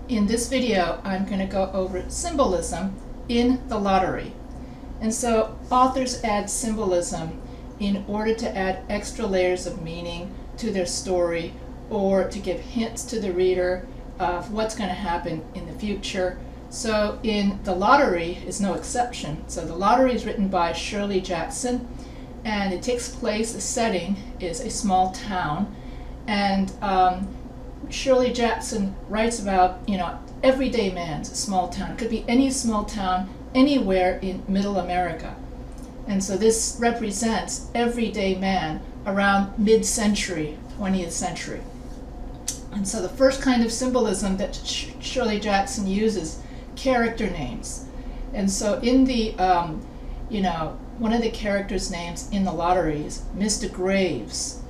In this video, I'm going to go over symbolism in the lottery. And so authors add symbolism in order to add extra layers of meaning to their story or to give hints to the reader of what's going to happen in the future. So in The Lottery is no exception. So The Lottery is written by Shirley Jackson, and it takes place, the setting is a small town, and Shirley Jackson writes about, everyday man's small town. It could be any small town anywhere in Middle America. And so this represents everyday man around mid-century, 20th century. And so the first kind of symbolism that Shirley Jackson uses, character names. And so in the, one of the characters' names in The Lottery is Mr. Graves.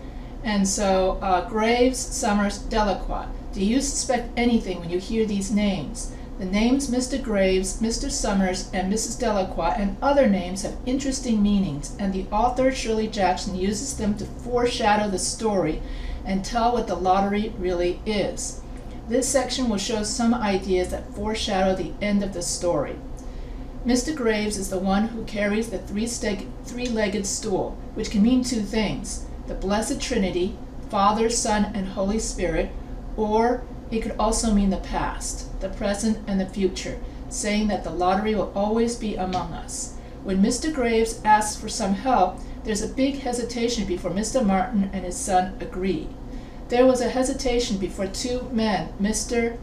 And so Graves, Summers, Delacroix. Do you suspect anything when you hear these names? The names Mr. Graves, Mr. Summers, and Mrs. Delacroix and other names have interesting meanings, and the author, Shirley Jackson, uses them to foreshadow the story and tell what the lottery really is. This section will show some ideas that foreshadow the end of the story. Mr. Graves is the one who carries the three-legged stool, which can mean two things: the Blessed Trinity, Father, Son, and Holy Spirit, or it could also mean the past, the present, and the future, saying that the lottery will always be among us. When Mr. Graves asks for some help, there's a big hesitation before Mr. Martin and his son agree. There was a hesitation before two men, Mr.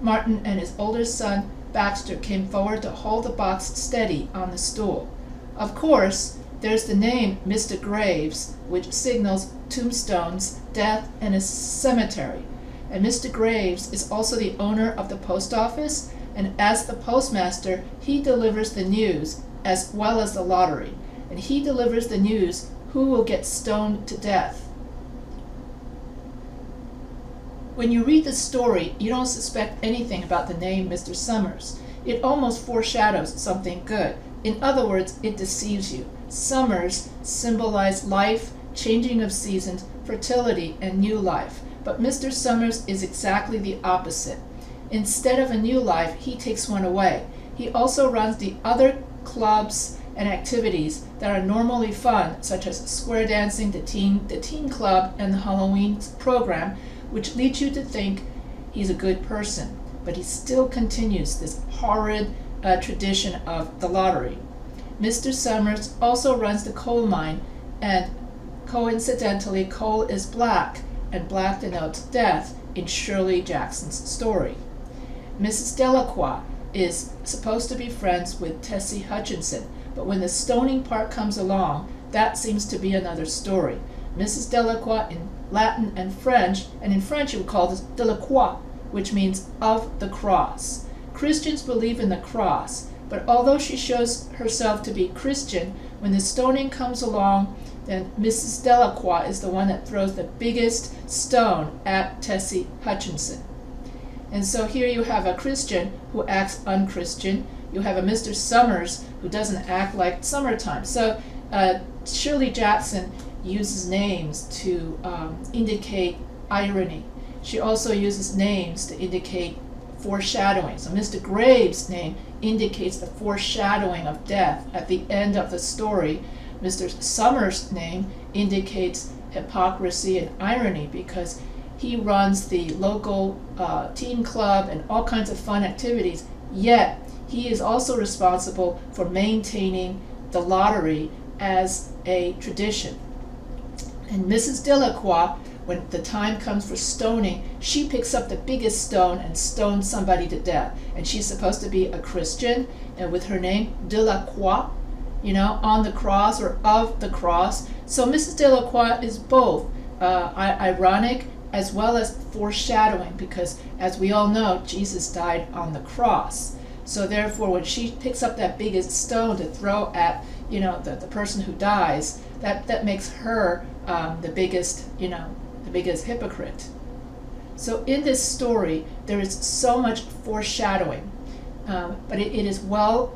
Martin and his older son, Baxter, came forward to hold the box steady on the stool. Of course, there's the name Mr. Graves, which signals tombstones, death, and a cemetery. And Mr. Graves is also the owner of the post office, and as the postmaster, he delivers the news as well as the lottery. And he delivers the news who will get stoned to death. When you read the story, you don't suspect anything about the name Mr. Summers. It almost foreshadows something good. In other words, it deceives you. Summers symbolize life, changing of seasons, fertility, and new life. But Mr. Summers is exactly the opposite. Instead of a new life, he takes one away. He also runs the other clubs and activities that are normally fun, such as square dancing, the teen club, and the Halloween program, which leads you to think he's a good person. But he still continues this horrid tradition of the lottery. Mr. Summers also runs the coal mine, and coincidentally, coal is black, and black denotes death in Shirley Jackson's story. Mrs. Delacroix is supposed to be friends with Tessie Hutchinson, but when the stoning part comes along, that seems to be another story. Mrs. Delacroix in Latin and French, and in French you would call this Delacroix, which means of the cross. Christians believe in the cross, but although she shows herself to be Christian, when the stoning comes along, then Mrs. Delacroix is the one that throws the biggest stone at Tessie Hutchinson. And so here you have a Christian who acts unchristian. You have a Mr. Summers who doesn't act like summertime. So Shirley Jackson uses names to indicate irony. She also uses names to indicate foreshadowing. So Mr. Graves' name indicates the foreshadowing of death at the end of the story. Mr. Summers' name indicates hypocrisy and irony because he runs the local teen club and all kinds of fun activities, yet he is also responsible for maintaining the lottery as a tradition. And Mrs. Delacroix, when the time comes for stoning, she picks up the biggest stone and stones somebody to death. And she's supposed to be a Christian, and with her name, Delacroix, on the cross or of the cross. So Mrs. Delacroix is both ironic as well as foreshadowing, because as we all know, Jesus died on the cross. So therefore, when she picks up that biggest stone to throw at, the person who dies, that makes her the biggest hypocrite. So in this story, there is so much foreshadowing, but it is well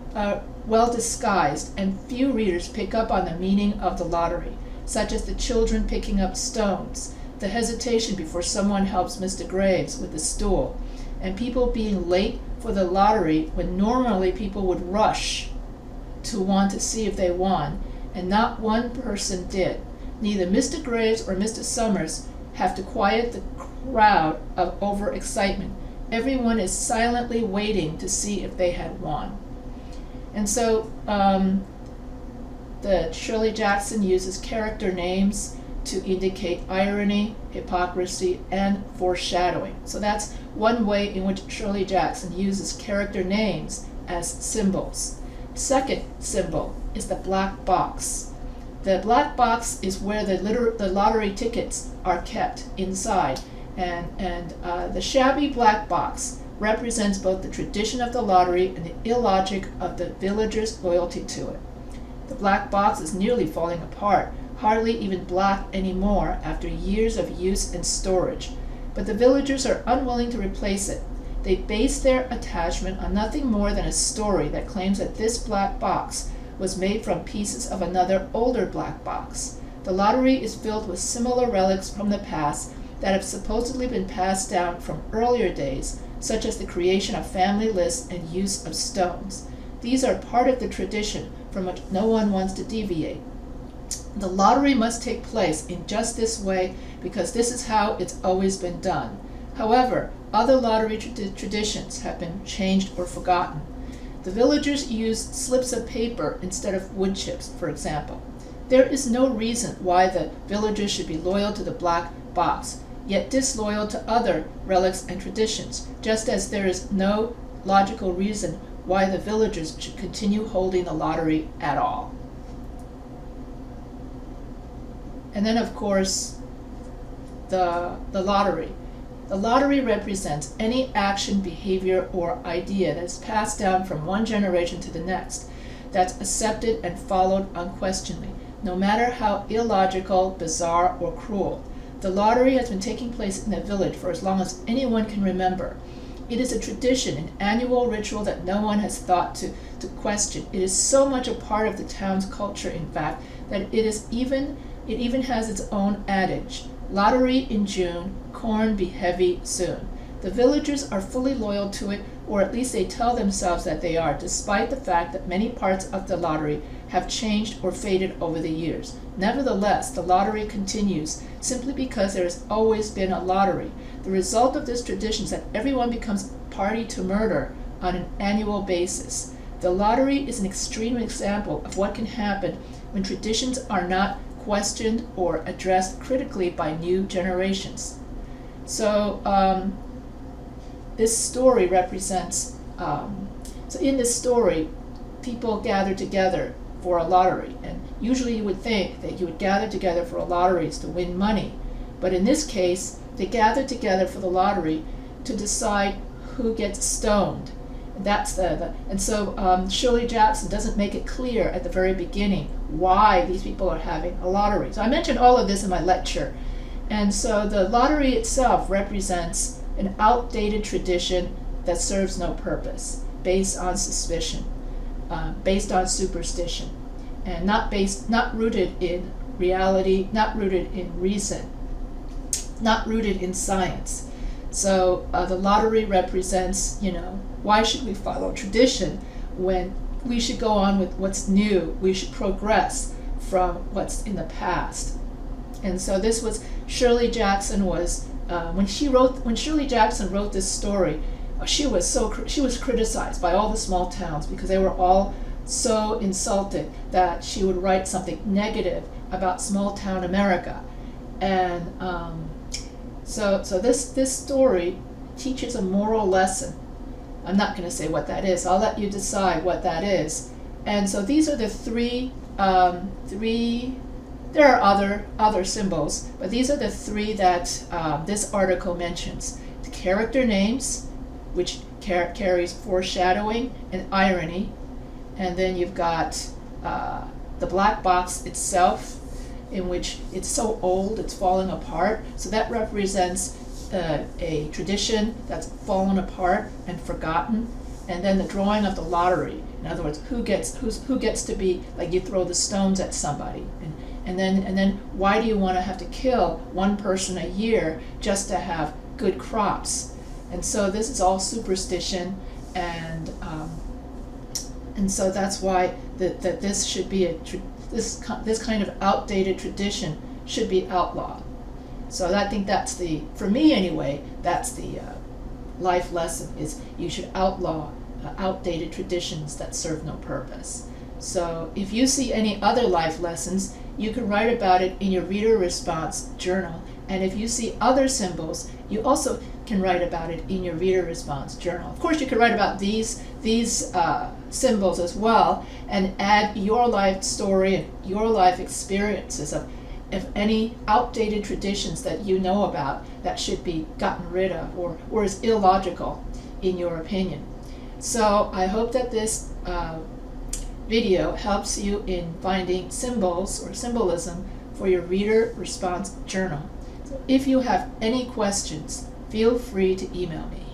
disguised, and few readers pick up on the meaning of the lottery, such as the children picking up stones, the hesitation before someone helps Mr. Graves with the stool, and people being late for the lottery when normally people would rush to want to see if they won, and not one person did. Neither Mr. Graves or Mr. Summers have to quiet the crowd of overexcitement. Everyone is silently waiting to see if they had won. And so the Shirley Jackson uses character names to indicate irony, hypocrisy, and foreshadowing. So that's one way in which Shirley Jackson uses character names as symbols. Second symbol is the black box. The black box is where the lottery tickets are kept inside, and the shabby black box represents both the tradition of the lottery and the illogic of the villagers' loyalty to it. The black box is nearly falling apart, hardly even black anymore after years of use and storage, but the villagers are unwilling to replace it. They base their attachment on nothing more than a story that claims that this black box was made from pieces of another older black box. The lottery is filled with similar relics from the past that have supposedly been passed down from earlier days, such as the creation of family lists and use of stones. These are part of the tradition from which no one wants to deviate. The lottery must take place in just this way because this is how it's always been done. However, other lottery traditions have been changed or forgotten. The villagers used slips of paper instead of wood chips, for example. There is no reason why the villagers should be loyal to the black box, yet disloyal to other relics and traditions, just as there is no logical reason why the villagers should continue holding the lottery at all. And then, of course, the lottery. The lottery represents any action, behavior, or idea that is passed down from one generation to the next, that's accepted and followed unquestioningly, no matter how illogical, bizarre, or cruel. The lottery has been taking place in the village for as long as anyone can remember. It is a tradition, an annual ritual that no one has thought to question. It is so much a part of the town's culture, in fact, that it even has its own adage. Lottery in June, corn be heavy soon. The villagers are fully loyal to it, or at least they tell themselves that they are, despite the fact that many parts of the lottery have changed or faded over the years. Nevertheless, the lottery continues, simply because there has always been a lottery. The result of this tradition is that everyone becomes party to murder on an annual basis. The lottery is an extreme example of what can happen when traditions are not questioned or addressed critically by new generations. So this story represents, so in this story, people gather together for a lottery, and usually you would think that you would gather together for a lottery to win money, but in this case, they gather together for the lottery to decide who gets stoned. That's and so Shirley Jackson doesn't make it clear at the very beginning why these people are having a lottery. So I mentioned all of this in my lecture. And so the lottery itself represents an outdated tradition that serves no purpose, based on suspicion, based on superstition, and not rooted in reality, not rooted in reason, not rooted in science. So the lottery represents, why should we follow tradition when we should go on with what's new? We should progress from what's in the past. And so this was Shirley Jackson was when Shirley Jackson wrote this story, she was criticized by all the small towns because they were all so insulted that she would write something negative about small town America. And so this story teaches a moral lesson. I'm not going to say what that is. I'll let you decide what that is. And so these are the three. There are other symbols, but these are the three that this article mentions. The character names, which carries foreshadowing and irony, and then you've got the black box itself, in which it's so old it's falling apart. So that represents a tradition that's fallen apart and forgotten. And then the drawing of the lottery. In other words, who gets to be, like, you throw the stones at somebody, and then why do you want to have to kill one person a year just to have good crops? And so this is all superstition, and so that's why that this should be this kind of outdated tradition should be outlawed. So I think that's for me anyway, that's the life lesson, is you should outlaw outdated traditions that serve no purpose. So if you see any other life lessons, you can write about it in your reader response journal. And if you see other symbols, you also can write about it in your reader response journal. Of course, you can write about these symbols as well, and add your life story and your life experiences of any outdated traditions that you know about that should be gotten rid of, or is illogical in your opinion. So I hope that this video helps you in finding symbols or symbolism for your reader response journal. So if you have any questions, feel free to email me.